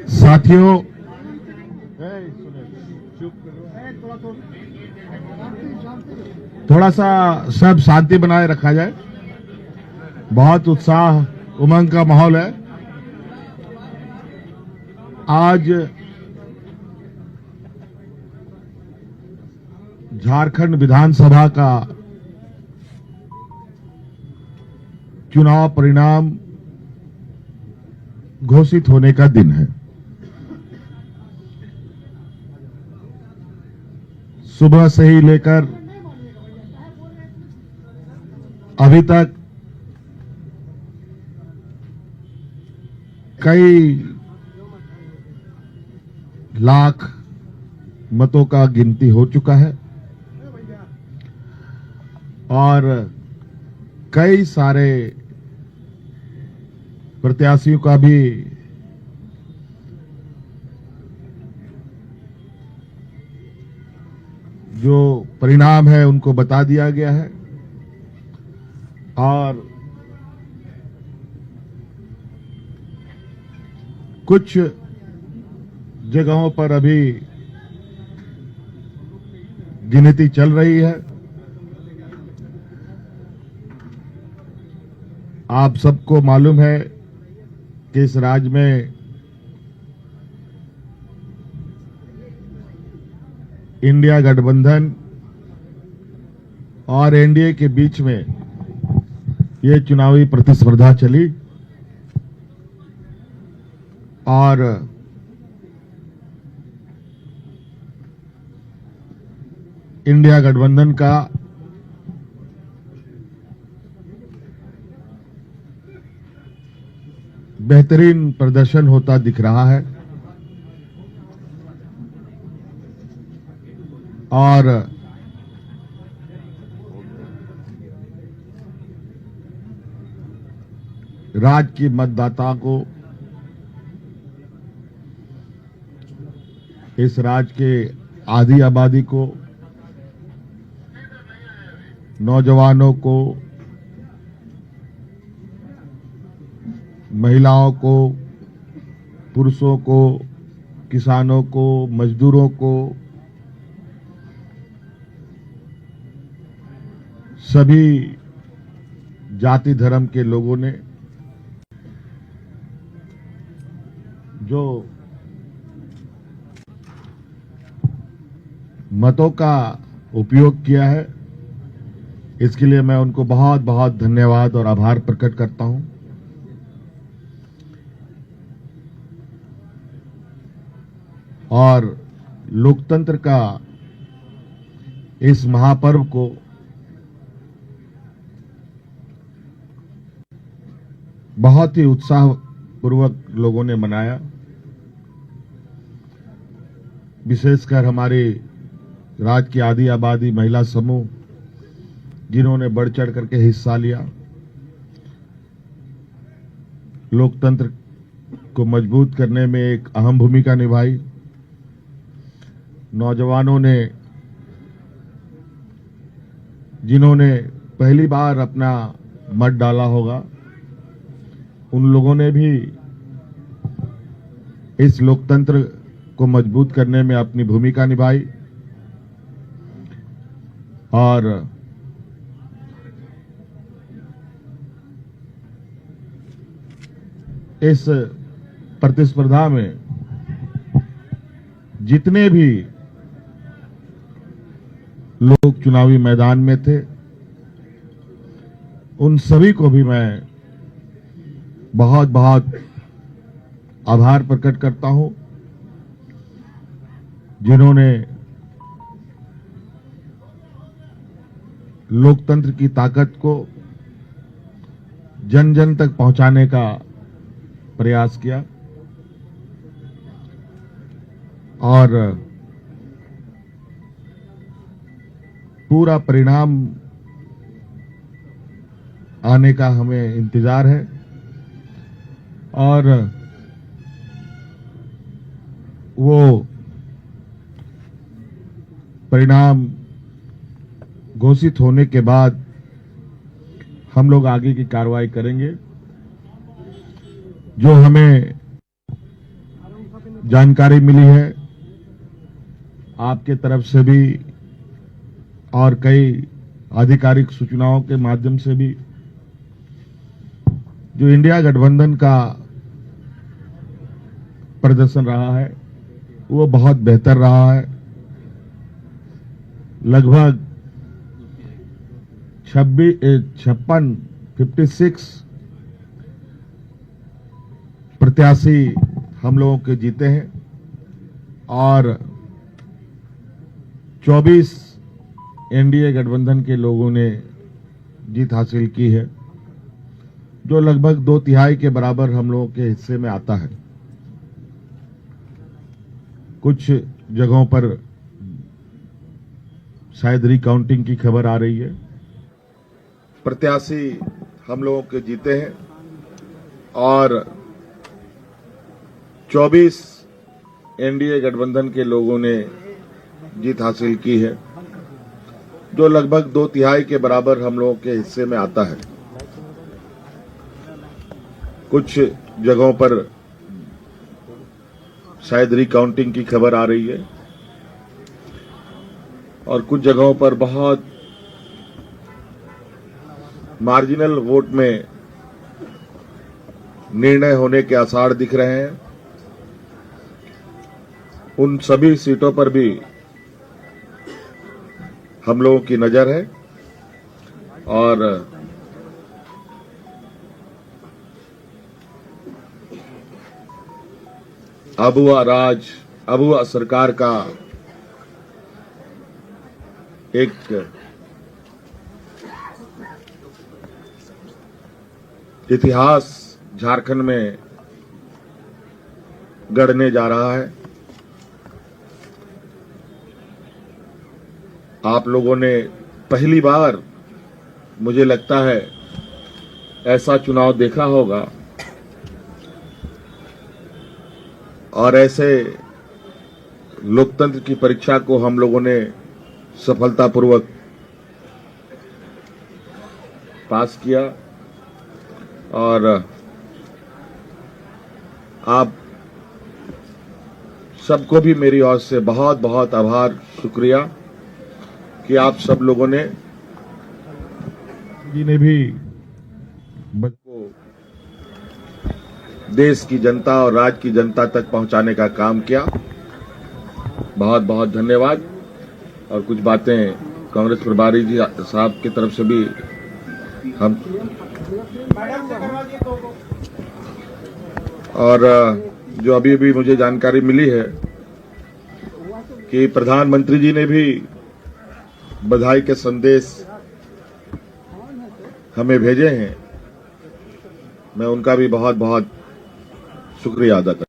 साथियों, थोड़ा सा सब शांति बनाए रखा जाए। बहुत उत्साह उमंग का माहौल है। आज झारखंड विधानसभा का चुनाव परिणाम घोषित होने का दिन है। सुबह से ही लेकर अभी तक कई लाख मतों का गिनती हो चुका है और कई सारे प्रत्याशियों का भी जो परिणाम है उनको बता दिया गया है और कुछ जगहों पर अभी गिनती चल रही है। आप सबको मालूम है कि इस राज्य में इंडिया गठबंधन और एनडीए के बीच में ये चुनावी प्रतिस्पर्धा चली और इंडिया गठबंधन का बेहतरीन प्रदर्शन होता दिख रहा है और राज्य की मतदाता को, इस राज्य के आधी आबादी को, नौजवानों को, महिलाओं को, पुरुषों को, किसानों को, मजदूरों को, सभी जाति धर्म के लोगों ने जो मतों का उपयोग किया है, इसके लिए मैं उनको बहुत बहुत धन्यवाद और आभार प्रकट करता हूं। और लोकतंत्र का इस महापर्व को बहुत ही उत्साहपूर्वक लोगों ने मनाया। विशेषकर हमारे राज्य की आधी आबादी महिला समूह जिन्होंने बढ़ चढ़ करके हिस्सा लिया, लोकतंत्र को मजबूत करने में एक अहम भूमिका निभाई। नौजवानों ने, जिन्होंने पहली बार अपना मत डाला होगा, उन लोगों ने भी इस लोकतंत्र को मजबूत करने में अपनी भूमिका निभाई और इस प्रतिस्पर्धा में जितने भी लोग चुनावी मैदान में थे, उन सभी को भी मैं बहुत बहुत आभार प्रकट करता हूं, जिन्होंने लोकतंत्र की ताकत को जन जन तक पहुंचाने का प्रयास किया और पूरा परिणाम आने का हमें इंतजार है और वो परिणाम घोषित होने के बाद हम लोग आगे की कार्रवाई करेंगे। जो हमें जानकारी मिली है आपके तरफ से भी और कई आधिकारिक सूचनाओं के माध्यम से भी, जो इंडिया गठबंधन का प्रदर्शन रहा है वो बहुत बेहतर रहा है। लगभग 56 प्रत्याशी हम लोगों के जीते हैं और 24 एनडीए गठबंधन के लोगों ने जीत हासिल की है, जो लगभग 2/3 के बराबर हम लोगों के हिस्से में आता है। कुछ जगहों पर शायद रिकाउंटिंग की खबर आ रही है। प्रत्याशी हम लोगों के जीते हैं और 24 एनडीए गठबंधन के लोगों ने जीत हासिल की है, जो लगभग 2/3 के बराबर हम लोगों के हिस्से में आता है। कुछ जगहों पर शायद रिकाउंटिंग की खबर आ रही है और कुछ जगहों पर बहुत मार्जिनल वोट में निर्णय होने के आसार दिख रहे हैं। उन सभी सीटों पर भी हम लोगों की नजर है और अबुआ सरकार का एक इतिहास झारखंड में गढ़ने जा रहा है। आप लोगों ने पहली बार, मुझे लगता है, ऐसा चुनाव देखा होगा और ऐसे लोकतंत्र की परीक्षा को हम लोगों ने सफलतापूर्वक पास किया और आप सबको भी मेरी ओर से बहुत बहुत आभार, शुक्रिया कि आप सब लोगों ने भी को देश की जनता और राज्य की जनता तक पहुंचाने का काम किया। बहुत बहुत धन्यवाद। और कुछ बातें कांग्रेस प्रभारी जी साहब की तरफ से भी हम और जो अभी अभी मुझे जानकारी मिली है कि प्रधानमंत्री जी ने भी बधाई के संदेश हमें भेजे हैं। मैं उनका भी बहुत बहुत शुक्रिया अदा करता हूं।